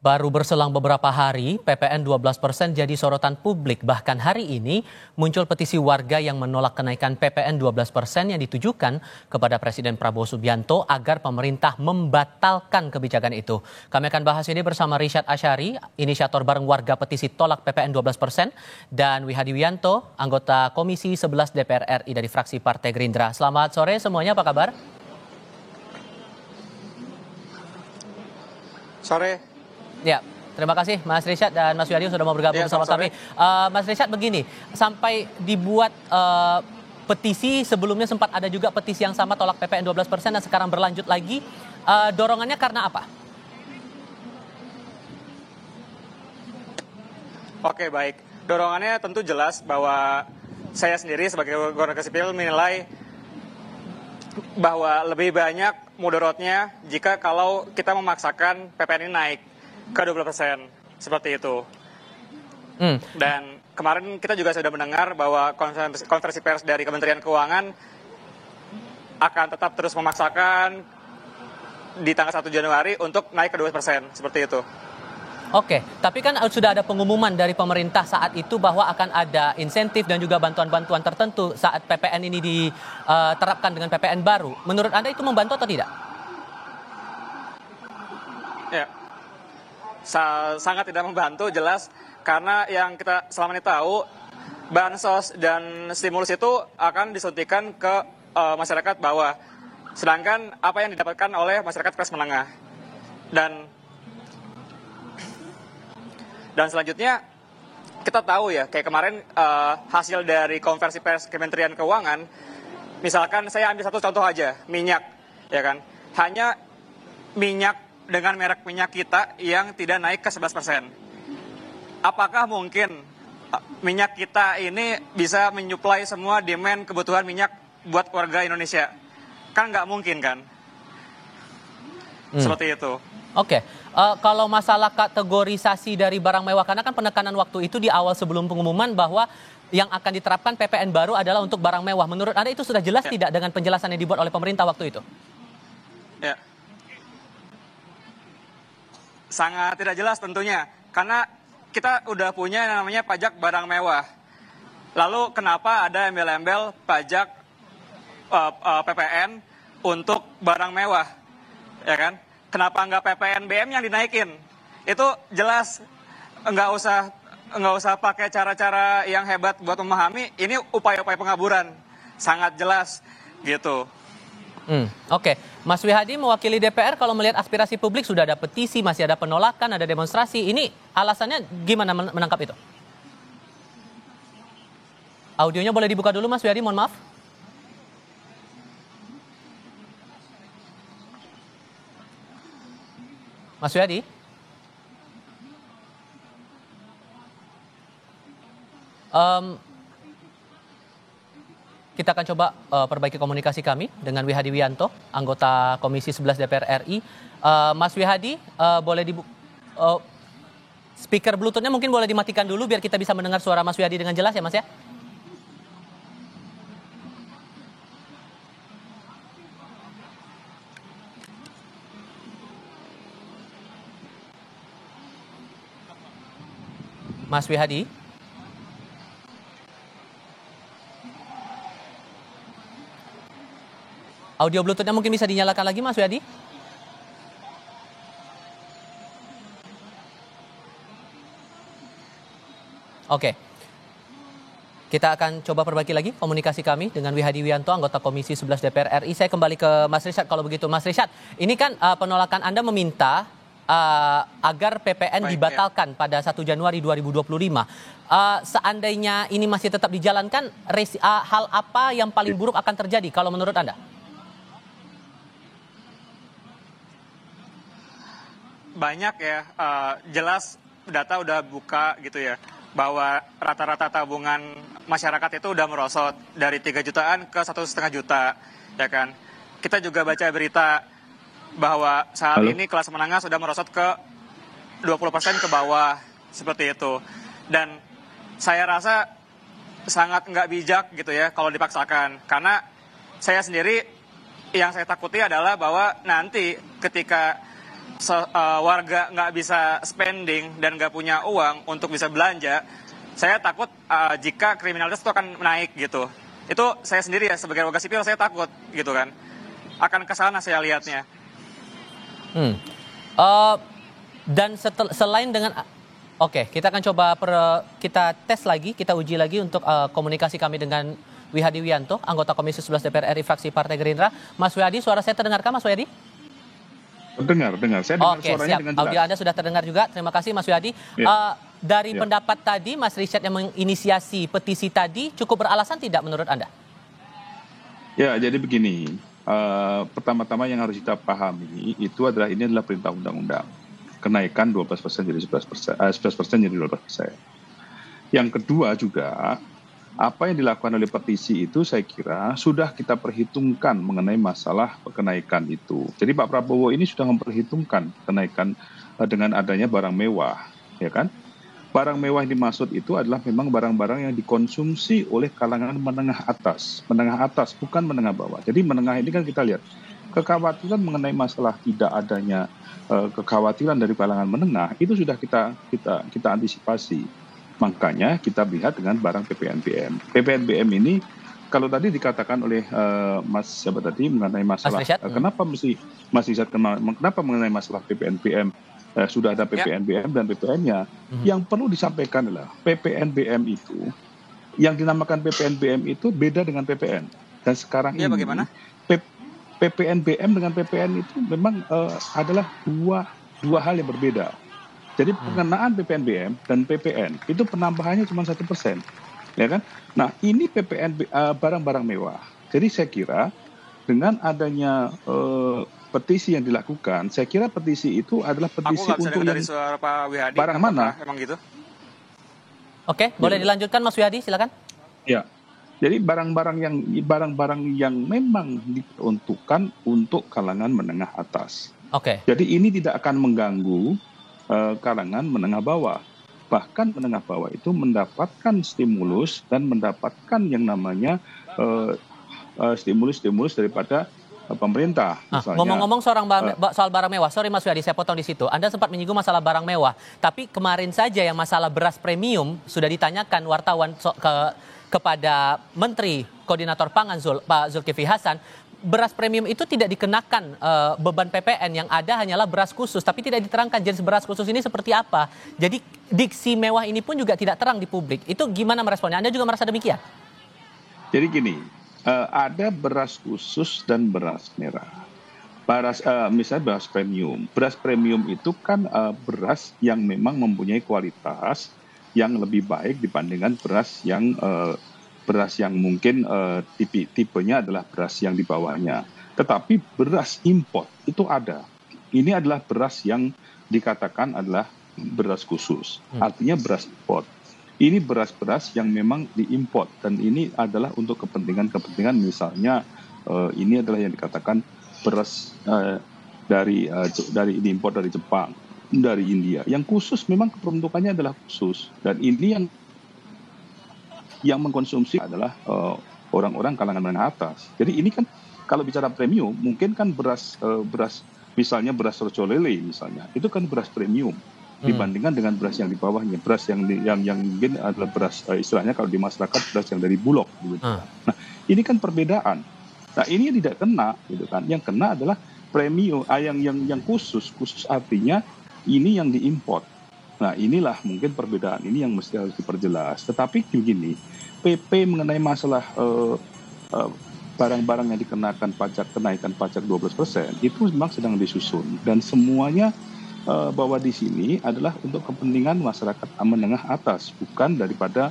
Baru berselang beberapa hari, PPN 12% jadi sorotan publik. Bahkan hari ini muncul petisi warga yang menolak kenaikan PPN 12% yang ditujukan kepada Presiden Prabowo Subianto agar pemerintah membatalkan kebijakan itu. Kami akan bahas ini bersama Richard Asyari, inisiator bareng warga petisi tolak PPN 12%, dan Wihadi Wianto, anggota Komisi 11 DPR RI dari fraksi Partai Gerindra. Selamat sore semuanya, apa kabar? Sore. Ya, terima kasih Mas Richard dan Mas Wihadi sudah mau bergabung bersama kami. Mas Richard, begini, sampai dibuat petisi, sebelumnya sempat ada juga petisi yang sama tolak PPN 12% dan sekarang berlanjut lagi. Dorongannya karena apa? Oke, baik. Dorongannya tentu jelas bahwa saya sendiri sebagai warga sipil menilai bahwa lebih banyak mudaratnya jika kalau kita memaksakan PPN ini naik ke 20%, seperti itu. Dan kemarin kita juga sudah mendengar bahwa konferensi pers dari Kementerian Keuangan akan tetap terus memaksakan di tanggal 1 Januari untuk naik ke 2%, seperti itu. Oke, tapi kan sudah ada pengumuman dari pemerintah saat itu bahwa akan ada insentif dan juga bantuan-bantuan tertentu saat PPN ini diterapkan dengan PPN baru. Menurut Anda itu membantu atau tidak? Ya, sangat tidak membantu, jelas, karena yang kita selama ini tahu, bansos dan stimulus itu akan disuntikan ke masyarakat bawah, sedangkan apa yang didapatkan oleh masyarakat kelas menengah. Dan selanjutnya kita tahu ya, kayak kemarin hasil dari konversi pers Kementerian Keuangan, misalkan saya ambil satu contoh aja, minyak, ya kan, hanya minyak dengan merek minyak kita yang tidak naik ke 11%. Apakah mungkin minyak kita ini bisa menyuplai semua demand kebutuhan minyak buat warga Indonesia? Kan nggak mungkin kan? Seperti itu. Oke, kalau masalah kategorisasi dari barang mewah, karena kan penekanan waktu itu di awal sebelum pengumuman bahwa yang akan diterapkan PPN baru adalah untuk barang mewah. Menurut Anda itu sudah jelas tidak dengan penjelasan yang dibuat oleh pemerintah waktu itu? Ya. Sangat tidak jelas tentunya, karena kita udah punya yang namanya pajak barang mewah. Lalu kenapa ada embel-embel pajak PPN untuk barang mewah, ya kan? Kenapa nggak PPNBM yang dinaikin? Itu jelas, nggak usah pakai cara-cara yang hebat buat memahami. Ini upaya-upaya pengaburan, sangat jelas gitu. Oke, Mas Wihadi mewakili DPR, kalau melihat aspirasi publik sudah ada petisi, masih ada penolakan, ada demonstrasi. Ini alasannya gimana menangkap itu? Audionya boleh dibuka dulu Mas Wihadi, mohon maaf. Mas Wihadi? Kita akan coba perbaiki komunikasi kami dengan Wihadi Wianto, anggota Komisi 11 DPR RI. Mas Wihadi, boleh speaker Bluetooth-nya mungkin boleh dimatikan dulu biar kita bisa mendengar suara Mas Wihadi dengan jelas ya Mas ya? Mas Wihadi? Audio Bluetooth-nya mungkin bisa dinyalakan lagi Mas Wihadi? Oke. Kita akan coba perbaiki lagi komunikasi kami dengan Wihadi Wianto, anggota Komisi 11 DPR RI. Saya kembali ke Mas Richard kalau begitu. Mas Richard, ini kan penolakan Anda meminta agar PPN dibatalkan pada 1 Januari 2025. Seandainya ini masih tetap dijalankan, hal apa yang paling buruk akan terjadi kalau menurut Anda? Banyak ya, jelas data udah buka gitu ya, bahwa rata-rata tabungan masyarakat itu udah merosot dari 3 jutaan ke 1,5 juta, ya kan. Kita juga baca berita bahwa saat ini kelas menengah sudah merosot ke 20% ke bawah, seperti itu. Dan saya rasa sangat nggak bijak gitu ya kalau dipaksakan. Karena saya sendiri yang saya takuti adalah bahwa nanti ketika warga nggak bisa spending dan nggak punya uang untuk bisa belanja, saya takut jika kriminalitas itu akan naik gitu. Itu saya sendiri ya sebagai warga sipil saya takut gitu kan. Akan ke sana saya lihatnya. Dan selain dengan Oke, kita akan coba kita tes lagi, kita uji lagi untuk komunikasi kami dengan Wihadi Wianto, anggota Komisi 11 DPR RI fraksi Partai Gerindra. Mas Wihadi, suara saya terdengarkah Mas Wihadi? Dengar. Saya dengar suaranya siap. dengan jelas. Audio Anda sudah terdengar juga. Terima kasih Mas Wihadi. Dari pendapat tadi, Mas Richard yang menginisiasi petisi tadi cukup beralasan tidak menurut Anda? Ya, jadi begini. Pertama-tama yang harus kita pahami itu adalah ini adalah perintah undang-undang. Kenaikan 12% jadi 11%, 11% jadi 12%. Yang kedua juga, apa yang dilakukan oleh petisi itu saya kira sudah kita perhitungkan mengenai masalah kenaikan itu. Jadi Pak Prabowo ini sudah memperhitungkan kenaikan dengan adanya barang mewah, ya kan? Barang mewah yang dimaksud itu adalah memang barang-barang yang dikonsumsi oleh kalangan menengah atas, bukan menengah bawah. Jadi menengah ini kan kita lihat kekhawatiran mengenai masalah tidak adanya kekhawatiran dari kalangan menengah itu sudah kita antisipasi. Makanya kita lihat dengan barang PPNBM. PPNBM ini kalau tadi dikatakan oleh Mas siapa tadi mengenai masalah kenapa mesti Mas Izzat kenapa mengenai masalah PPNBM sudah ada PPNBM dan PPN-nya. Yang perlu disampaikan adalah PPNBM itu yang dinamakan PPNBM itu beda dengan PPN. Dan sekarang ini bagaimana? PPNBM dengan PPN itu memang adalah dua hal yang berbeda. Jadi pengenaan PPNBM dan PPN itu penambahannya cuma 1%, ya kan? Nah ini PPN barang-barang mewah. Jadi saya kira dengan adanya petisi yang dilakukan, saya kira petisi itu adalah petisi untuk yang suara Pak Wihadi, barang mana? Emang gitu? Oke, boleh dilanjutkan Mas Wihadi, silakan. Ya. Jadi barang-barang yang memang diperuntukkan untuk kalangan menengah atas. Oke. Jadi ini tidak akan mengganggu kalangan menengah bawah. Bahkan menengah bawah itu mendapatkan stimulus dan mendapatkan yang namanya stimulus daripada pemerintah. Ngomong-ngomong soal barang mewah, sorry Mas Wihadi, saya potong di situ. Anda sempat menyinggung masalah barang mewah, tapi kemarin saja yang masalah beras premium sudah ditanyakan wartawan kepada Menteri Koordinator Pangan Pak Zulkifli Hasan, beras premium itu tidak dikenakan beban PPN, yang ada hanyalah beras khusus, tapi tidak diterangkan jenis beras khusus ini seperti apa. Jadi diksi mewah ini pun juga tidak terang di publik. Itu gimana meresponnya? Anda juga merasa demikian? Jadi gini, ada beras khusus dan beras merah. Misalnya beras premium. Beras premium itu kan beras yang memang mempunyai kualitas yang lebih baik dibandingkan beras yang mungkin tipenya adalah beras yang di bawahnya. Tetapi beras import itu ada. Ini adalah beras yang dikatakan adalah beras khusus. Artinya beras import. Ini beras-beras yang memang diimport dan ini adalah untuk kepentingan misalnya ini adalah yang dikatakan beras dari diimpor dari Jepang, dari India. Yang khusus memang peruntukannya adalah khusus dan ini yang mengkonsumsi adalah orang-orang kalangan menengah atas. Jadi ini kan kalau bicara premium mungkin kan beras misalnya beras rocolele misalnya itu kan beras premium dibandingkan dengan beras yang di bawahnya, beras yang mungkin adalah beras istilahnya kalau di masyarakat beras yang dari Bulog gitu. Nah ini kan perbedaan. Nah ini tidak kena gitu kan. Yang kena adalah premium yang khusus artinya ini yang diimport. Nah inilah mungkin perbedaan ini yang mesti harus diperjelas. Tetapi begini, PP mengenai masalah barang-barang yang dikenakan kenaikan pajak 12% itu memang sedang disusun dan semuanya bahwa di sini adalah untuk kepentingan masyarakat menengah atas, bukan daripada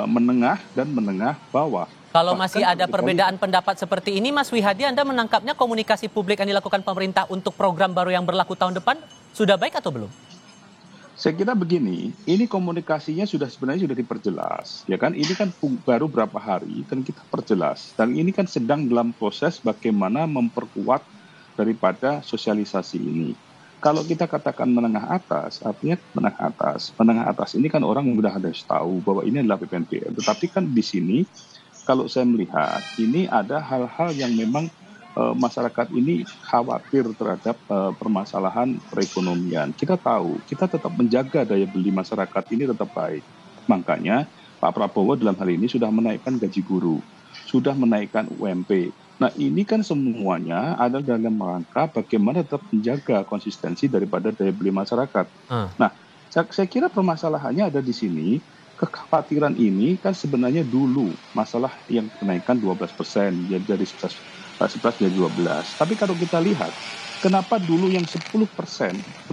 menengah dan menengah bawah. Kalau masih ada perbedaan pendapat seperti ini, Mas Wihadi, Anda menangkapnya komunikasi publik yang dilakukan pemerintah untuk program baru yang berlaku tahun depan sudah baik atau belum? Saya kira begini, ini komunikasinya sebenarnya sudah diperjelas, ya kan? Ini kan baru berapa hari dan kita perjelas. Dan ini kan sedang dalam proses bagaimana memperkuat daripada sosialisasi ini. Kalau kita katakan menengah atas, artinya menengah atas ini kan orang sudah harus tahu bahwa ini adalah PPNBM. Tetapi kan di sini, kalau saya melihat, ini ada hal-hal yang memang masyarakat ini khawatir terhadap permasalahan perekonomian. Kita tahu, kita tetap menjaga daya beli masyarakat ini tetap baik. Makanya Pak Prabowo dalam hal ini sudah menaikkan gaji guru, sudah menaikkan UMP. Nah ini kan semuanya ada dalam rangka bagaimana tetap menjaga konsistensi daripada daya beli masyarakat. Nah saya kira permasalahannya ada di sini. Kekhawatiran ini kan sebenarnya dulu masalah yang kenaikan 12%, jadi dari 11 jadi 12. Tapi kalau kita lihat, kenapa dulu yang 10%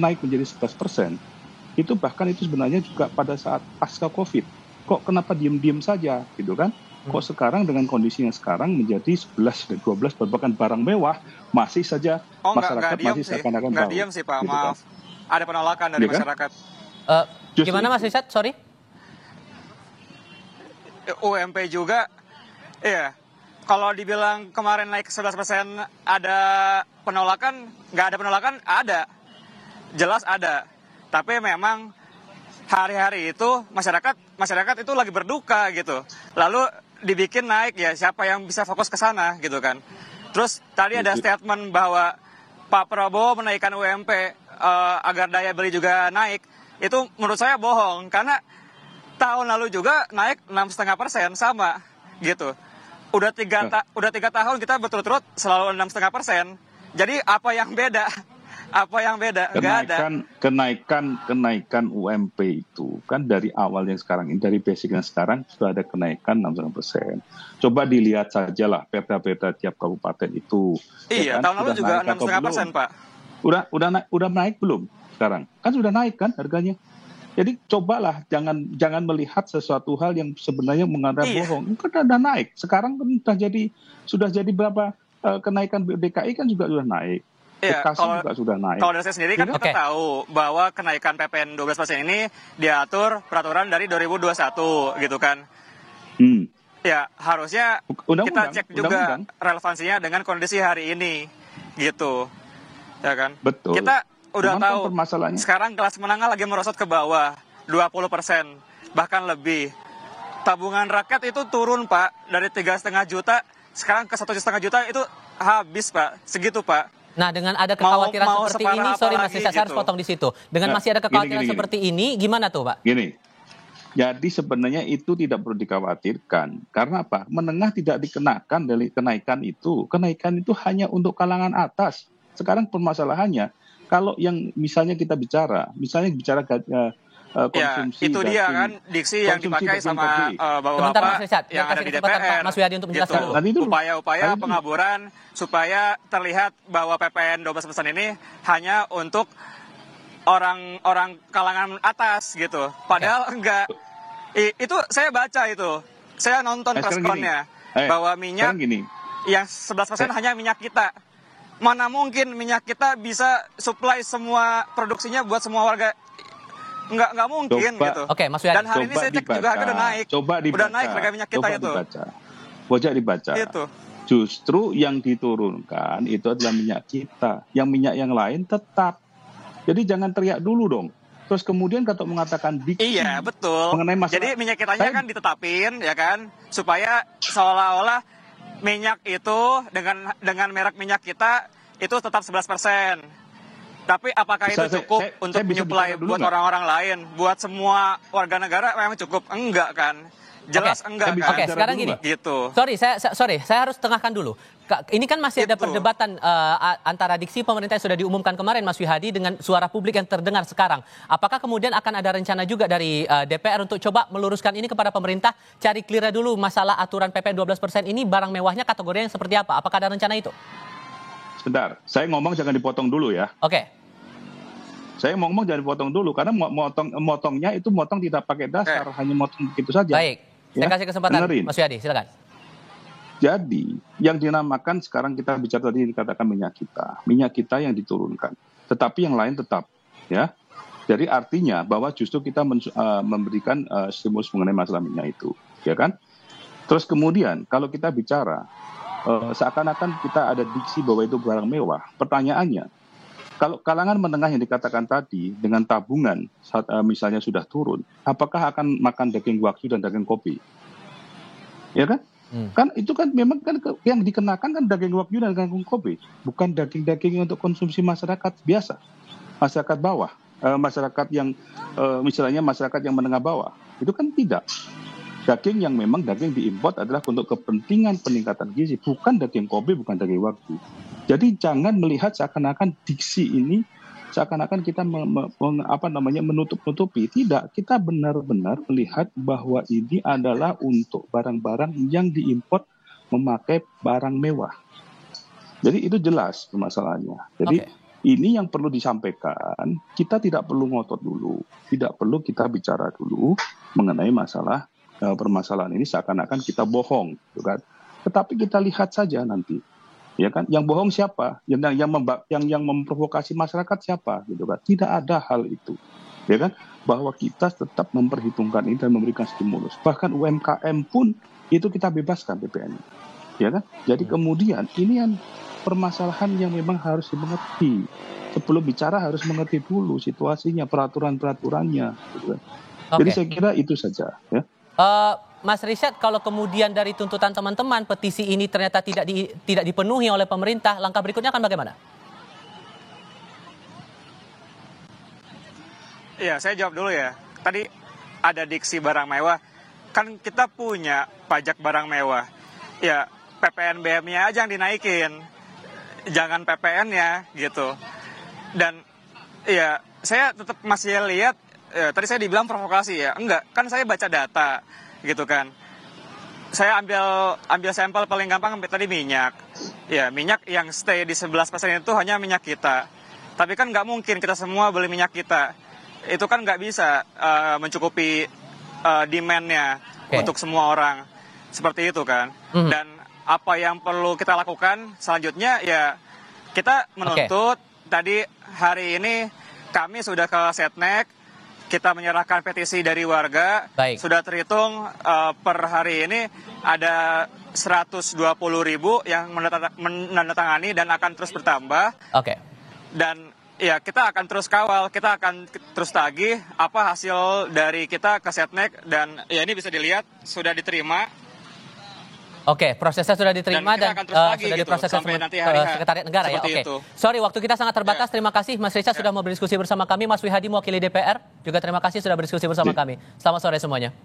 naik menjadi 11%, itu bahkan itu sebenarnya juga pada saat pasca COVID. Kok kenapa diem-diem saja gitu kan? Kok sekarang dengan kondisi yang sekarang menjadi 11 dan 12 bahkan barang mewah masih saja masyarakat masih seakan-akan tahu. Nggak diem sih Pak, gitu maaf. Kan? Ada penolakan dari masyarakat. Gimana Mas Risat? Sorry. UMP juga, iya. Kalau dibilang kemarin naik 11% ada penolakan, nggak ada penolakan, ada. Jelas ada. Tapi memang hari-hari itu masyarakat itu lagi berduka gitu. Lalu dibikin naik ya, siapa yang bisa fokus ke sana gitu kan. Terus tadi ada statement bahwa Pak Prabowo menaikkan UMP agar daya beli juga naik. Itu menurut saya bohong, karena tahun lalu juga naik 6,5% sama gitu. Udah tiga tahun kita berturut-turut selalu 6,5%. Jadi apa yang beda? Apa yang beda? Nggak ada. Kenaikan UMP itu kan dari awal yang sekarang ini, dari basic yang sekarang sudah ada kenaikan 6,5%. Coba dilihat saja lah perda-perda tiap kabupaten itu. Iya, ya kan? Tahun lalu juga 6,5% Pak. Udah naik belum sekarang? Kan sudah naik kan harganya. Jadi cobalah jangan melihat sesuatu hal yang sebenarnya mengatakan bohong. Kan udah naik. Sekarang kan sudah jadi berapa kenaikan DKI kan juga sudah naik. Bekasi juga sudah naik. Kalau dari saya sendiri kan kita tahu bahwa kenaikan PPN 12% ini diatur peraturan dari 2021 gitu kan. Ya harusnya kita cek juga relevansinya dengan kondisi hari ini gitu. Ya kan? Betul. Kita udah tahu sekarang kelas menengah lagi merosot ke bawah 20%, bahkan lebih. Tabungan rakyat itu turun Pak, dari 3,5 juta sekarang ke 1,5 juta, itu habis Pak, segitu Pak. Nah dengan ada kekhawatiran seperti ini, sorry Mas Risat, saya harus potong di situ. Dengan masih ada kekhawatiran seperti ini, gimana tuh Pak? Gini, jadi sebenarnya itu tidak perlu dikhawatirkan. Karena apa? Menengah tidak dikenakan dari kenaikan itu hanya untuk kalangan atas. Sekarang permasalahannya, kalau yang misalnya bicara konsumsi, ya, itu dia kan diksi yang dipakai sama bapak-bapak yang ada di DPR. Mas Wiyadi untuk menjelaskan dulu. Upaya-upaya pengaburan supaya terlihat bahwa PPN 12% ini hanya untuk orang kalangan atas gitu. Padahal enggak. Itu saya baca itu. Saya nonton preskonnya bahwa minyak yang 11% hanya minyak kita. Mana mungkin minyak kita bisa supply semua produksinya buat semua warga? Nggak mungkin gitu. Oke, Mas Wiyadi. Dan hari ini saya cek juga harga udah naik. Udah naik harga minyak kita itu. Coba dibaca. Itu. Justru yang diturunkan itu adalah minyak kita. Yang minyak yang lain tetap. Jadi jangan teriak dulu dong. Terus kemudian kalau mengatakan diksi. Iya, betul. Mengenai masalah. Jadi minyak kitanya kan ditetapin ya kan, supaya seolah-olah minyak itu dengan merek minyak kita itu tetap 11%. Tapi apakah itu cukup untuk menyuplai buat orang-orang lain, buat semua warga negara memang cukup? Enggak kan? Jelas enggak kan? Oke, sekarang gini. Gitu. Saya harus tengahkan dulu. Ini kan masih ada perdebatan antara diksi pemerintah yang sudah diumumkan kemarin Mas Wihadi dengan suara publik yang terdengar sekarang. Apakah kemudian akan ada rencana juga dari DPR untuk coba meluruskan ini kepada pemerintah, cari clear dulu masalah aturan PPN 12% ini barang mewahnya kategorinya yang seperti apa? Apakah ada rencana itu? Sebentar, saya ngomong jangan dipotong dulu ya. Oke. Saya ngomong jangan dipotong dulu karena motongnya itu motong tidak pakai dasar, hanya motong begitu saja. Baik, saya kasih kesempatan Mas Wiyadi, silakan. Jadi yang dinamakan sekarang kita bicara tadi dikatakan minyak kita yang diturunkan, tetapi yang lain tetap, ya. Jadi artinya bahwa justru kita memberikan stimulus mengenai masalah minyak itu, ya kan? Terus kemudian kalau kita bicara seakan-akan kita ada diksi bahwa itu barang mewah. Pertanyaannya, kalau kalangan menengah yang dikatakan tadi dengan tabungan saat, misalnya sudah turun, apakah akan makan daging wagyu dan daging kopi? Ya kan? Kan itu kan memang kan yang dikenakan kan daging wagyu dan daging Kobe, bukan daging-daging untuk konsumsi masyarakat biasa, masyarakat bawah, masyarakat yang misalnya masyarakat yang menengah bawah. Itu kan tidak. Daging yang memang daging diimpor adalah untuk kepentingan peningkatan gizi, bukan daging Kobe, bukan daging wagyu. Jadi jangan melihat seakan-akan diksi ini seakan-akan kita menutup-nutupi. Tidak, kita benar-benar melihat bahwa ini adalah untuk barang-barang yang diimpor memakai barang mewah. Jadi itu jelas permasalahannya. Jadi ini yang perlu disampaikan, kita tidak perlu ngotot dulu, tidak perlu kita bicara dulu mengenai masalah permasalahan ini seakan-akan kita bohong, gitu kan. Tetapi kita lihat saja nanti. Ya kan, yang bohong siapa, yang memprovokasi masyarakat siapa, gitu kan. Tidak ada hal itu, ya kan, bahwa kita tetap memperhitungkan ini dan memberikan stimulus. Bahkan UMKM pun itu kita bebaskan PPN, ya kan. Jadi kemudian ini yang permasalahan yang memang harus dimengerti. Sebelum bicara harus mengerti dulu situasinya, peraturannya, gitu kan. Jadi saya kira itu saja, ya. Mas Risyad, kalau kemudian dari tuntutan teman-teman petisi ini ternyata tidak dipenuhi oleh pemerintah, langkah berikutnya akan bagaimana? Iya, saya jawab dulu ya. Tadi ada diksi barang mewah. Kan kita punya pajak barang mewah. Ya, PPNBM-nya aja yang dinaikin. Jangan PPN-nya gitu. Dan ya, saya tetap masih lihat, tadi saya dibilang provokasi ya. Enggak, kan saya baca data gitu kan. Saya ambil sampel paling gampang tadi minyak. Ya, minyak yang stay di 11% itu hanya minyak kita. Tapi kan nggak mungkin kita semua beli minyak kita. Itu kan nggak bisa mencukupi demand-nya untuk semua orang. Seperti itu kan. Dan apa yang perlu kita lakukan selanjutnya ya kita menuntut. Tadi hari ini kami sudah ke Setnek. Kita menyerahkan petisi dari warga. Sudah terhitung per hari ini ada 120.000 yang menandatangani dan akan terus bertambah. Dan ya kita akan terus kawal, kita akan terus tagih apa hasil dari kita ke Setnek dan ya ini bisa dilihat sudah diterima. Prosesnya sudah diterima dan sudah diproses ke Sekretariat Negara ya. Sorry, waktu kita sangat terbatas. Terima kasih Mas Risyad sudah mau berdiskusi bersama kami. Mas Wihadi mewakili DPR juga terima kasih sudah berdiskusi bersama kami. Selamat sore semuanya.